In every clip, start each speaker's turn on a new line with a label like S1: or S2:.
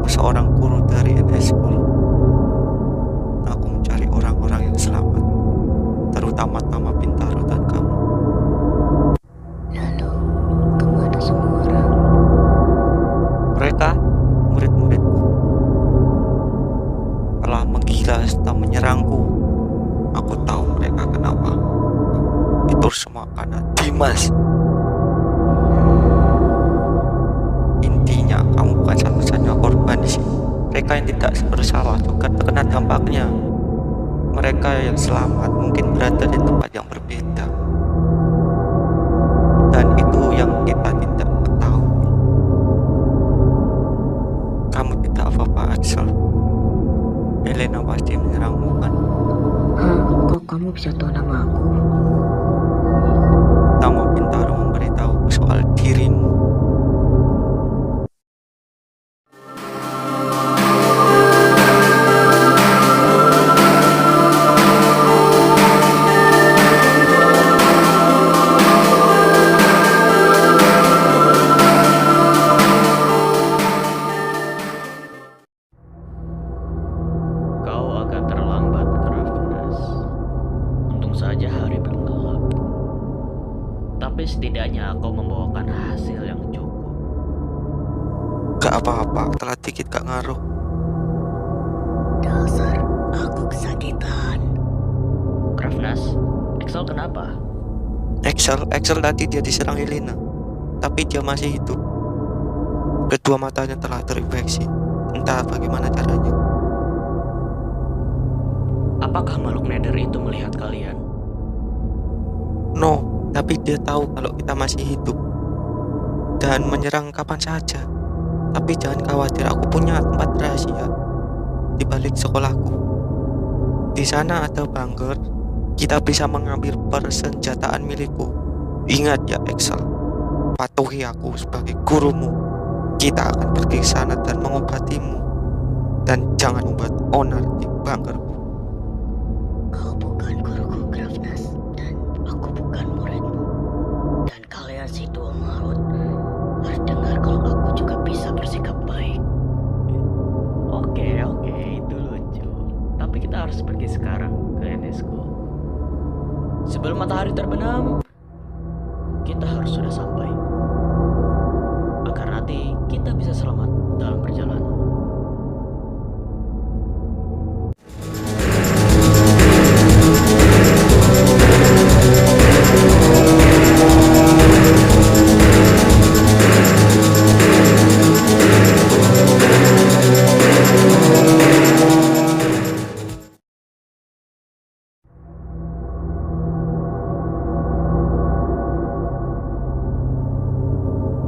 S1: seorang guru dari NS School. Aku mencari orang-orang yang selamat, terutama Bintaro dan kamu.
S2: Lalu, kemana semua orang?
S1: Mereka, murid-muridku, telah menggila setelah menyerangku. Aku tahu mereka kenapa. Itu semua karena Dimas. Intinya kamu bukan satu-satunya korban di sini. Mereka yang tidak bersalah juga terkena dampaknya. Mereka yang selamat mungkin berada di tempat yang berbeda. Dan itu yang kita tidak ketahui. Kamu tidak apa-apa, Axel. Elena pasti menyerangmu kan?
S2: Hah? Kok kamu bisa tahu nama aku?
S1: Nama Bintaro memberitahu soal dirimu.
S3: Kau agak terlambat, Krafnas. Untung saja hari belum gelap. Tapi setidaknya kau membawakan hasil yang cukup.
S1: Gak apa-apa, telah dikit gak ngaruh.
S2: Dasar, aku kesakitan.
S3: Krafnas, Excel kenapa?
S1: Axel tadi dia diserang Elena, tapi dia masih hidup. Kedua matanya telah terinfeksi, entah bagaimana caranya.
S3: Apakah makhluk Nether itu melihat kalian?
S1: No, tapi dia tahu kalau kita masih hidup dan menyerang kapan saja. Tapi jangan khawatir, aku punya tempat rahasia di balik sekolahku. Di sana ada bunker. Kita bisa mengambil persenjataan milikku. Ingat ya, Axel, patuhi aku sebagai gurumu. Kita akan pergi ke sana dan mengobatimu. Dan jangan membuat onar di bunkerku.
S2: Kau bukan guruku, Krafnas, dan aku bukan muridmu. Dan kalian si dua marut harus dengar kalau aku juga bisa bersikap baik.
S3: Oke, itu lucu. Tapi kita harus pergi sekarang ke NSku. Sebelum matahari terbenam, kita harus sudah sampai. Agar nanti kita bisa selamat dalam perjalanan.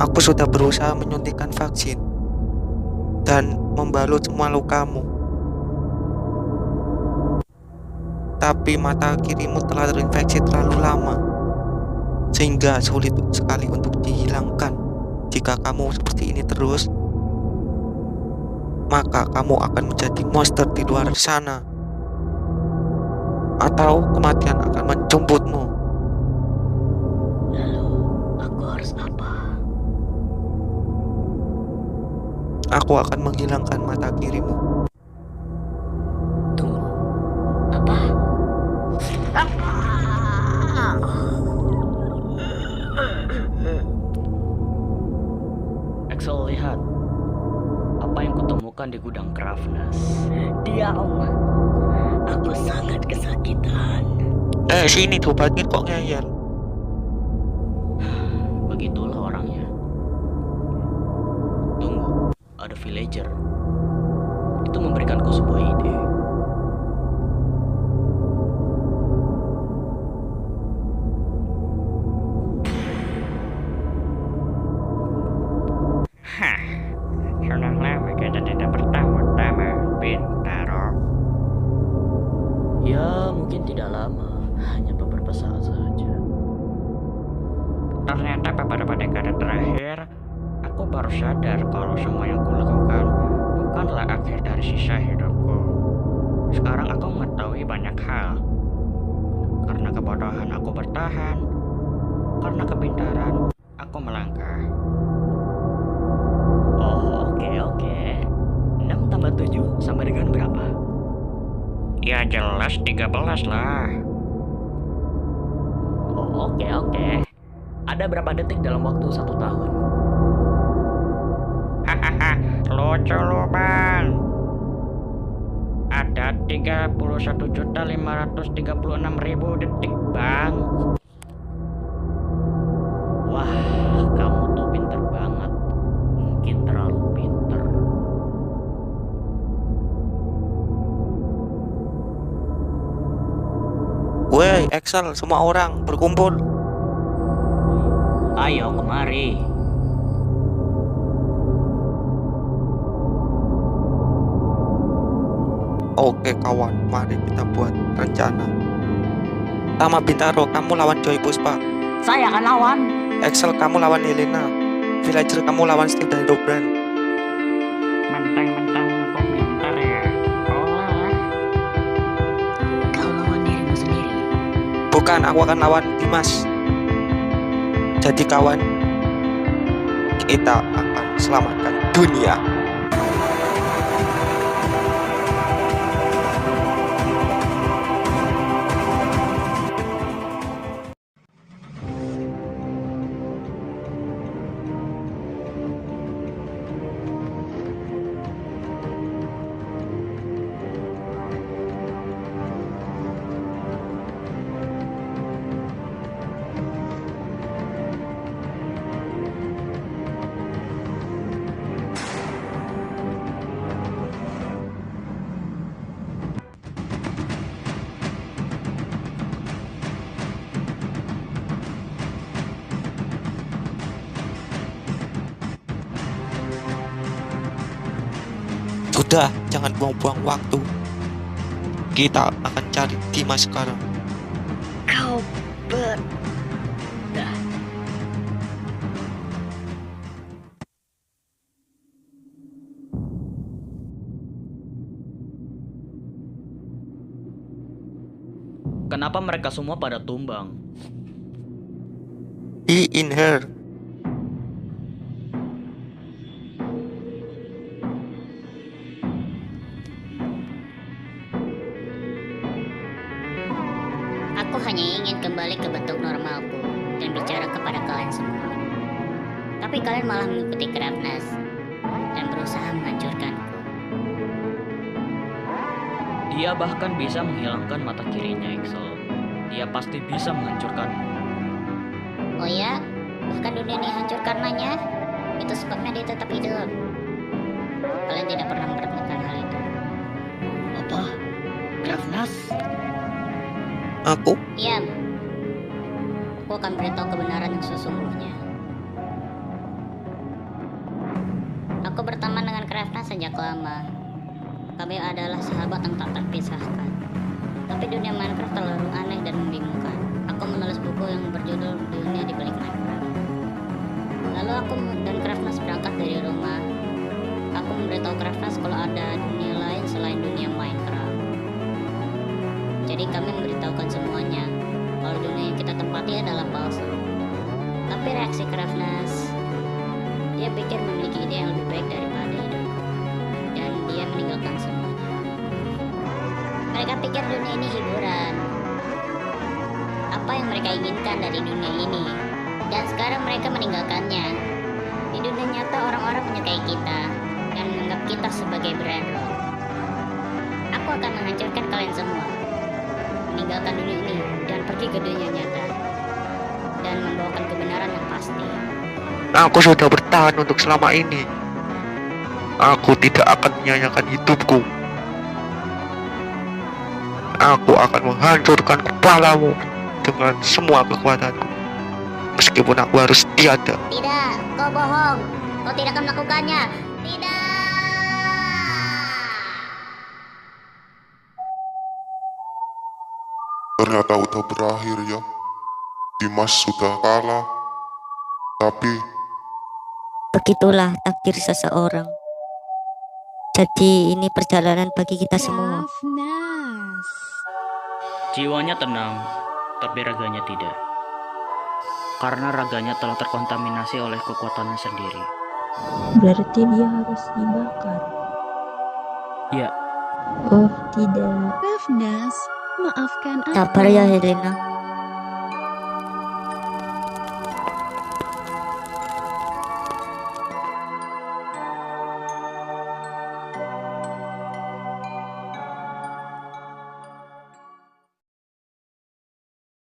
S1: Aku sudah berusaha menyuntikkan vaksin dan membalut semua lukamu. Tapi mata kirimu telah terinfeksi terlalu lama, sehingga sulit sekali untuk dihilangkan. Jika kamu seperti ini terus, maka kamu akan menjadi monster di luar sana, atau kematian akan menjemputmu.
S2: Lalu, aku harus apa?
S1: Aku akan menghilangkan mata kirimu.
S2: Tunggu. Apa?
S3: Axel, lihat. Apa yang kutemukan di gudang Krafnas.
S2: Diam. Aku sangat kesakitan.
S1: Sini cobain kok ngeyel.
S3: Begitulah orangnya. Tunggu, ada villager. Itu memberikanku sebuah ide. Hah, sudah lama kita tidak bertemu-temu, Bintaro. Ya, mungkin tidak lama, hanya beberapa saat saja. Ternyata beberapa dekade terakhir, aku baru sadar kalau semua yang kulakukan bukanlah akhir dari sisa hidupku. Sekarang aku mengetahui banyak hal. Karena kebodohan aku bertahan, karena kepintaran aku melangkah. Oh, oke. Sampai dengan berapa?
S4: Ya jelas 13 lah.
S3: Oh, oke. Ada berapa detik dalam waktu 1 tahun?
S4: Hahaha, lucu lu bang. Ada 31.536.000 detik bang.
S3: Wah, kamu tuh pinter banget. Mungkin terlalu pinter.
S1: Woi, Excel, semua orang berkumpul.
S3: Ayo kemari.
S1: Oke kawan, mari kita buat rencana. Tama Bintaro, kamu lawan Joy Puspa.
S3: Saya akan lawan.
S1: Excel, kamu lawan Helena. Villager, kamu lawan Steve dan Dobran.
S4: Mentang-mentang aku pintar ya. Olah.
S2: Kau lawan dirimu sendiri.
S1: Bukan, aku akan lawan Dimas. Jadi kawan, kita akan selamatkan dunia. Sudah, jangan buang-buang waktu. Kita akan cari Dimas sekarang.
S2: Kau ber...
S3: Kenapa mereka semua pada tumbang?
S1: He in her.
S2: Aku hanya ingin kembali ke bentuk normalku dan bicara kepada kalian semua. Tapi kalian malah mengikuti Krafnas dan berusaha menghancurkanku.
S3: Dia bahkan bisa menghilangkan mata kirinya, Excel. Dia pasti bisa menghancurkanmu.
S2: Oh ya? Bahkan dunia ini hancur karenanya? Itu sebabnya dia tetap hidup. Kalian tidak pernah memperhatikan hal itu.
S3: Apa? Krafnas?
S1: Aku?
S2: Diam. Aku akan beritahu kebenaran yang sesungguhnya. Aku berteman dengan Krafnas sejak lama. Kami adalah sahabat yang tak terpisahkan. Tapi dunia Minecraft terlalu aneh dan membingungkan. Aku menulis buku yang berjudul Dunia di Balik Minecraft. Lalu aku dan Krafnas berangkat dari rumah. Aku memberitahu Krafnas kalau ada dunia lain selain dunia Minecraft. Jadi kami memberitahukan semuanya kalau dunia yang kita tempati adalah palsu. Tapi reaksi Krafnas, dia pikir memiliki ide yang lebih baik daripada hidupku, dan dia meninggalkan semuanya. Mereka pikir dunia ini hiburan. Apa yang mereka inginkan dari dunia ini? Dan sekarang mereka meninggalkannya. Di dunia nyata orang-orang menyukai kita dan menganggap kita sebagai brand roll. Aku akan menghancurkan kalian semua, meninggalkan dunia ini dan pergi ke dunia nyata dan membawakan kebenaran yang pasti.
S1: Aku sudah bertahan untuk selama ini. Aku tidak akan menyanyikan hidupku. Aku akan menghancurkan kepalamu dengan semua kekuatanku. Meskipun aku harus tiada.
S2: Tidak, kau bohong. Kau tidak akan melakukannya. Tidak.
S5: Ternyata udah berakhir ya. Dimas sudah kalah. Tapi
S2: Begitulah takdir seseorang. Jadi ini perjalanan bagi kita semua.
S6: Krafnas.
S3: Jiwanya tenang, tapi raganya tidak. Karena raganya telah terkontaminasi oleh kekuatannya sendiri.
S6: Berarti dia harus dibakar.
S3: Ya,
S6: Oh, tidak.
S7: Maaf Nas, maafkan aku.
S2: Sabar ya Helena.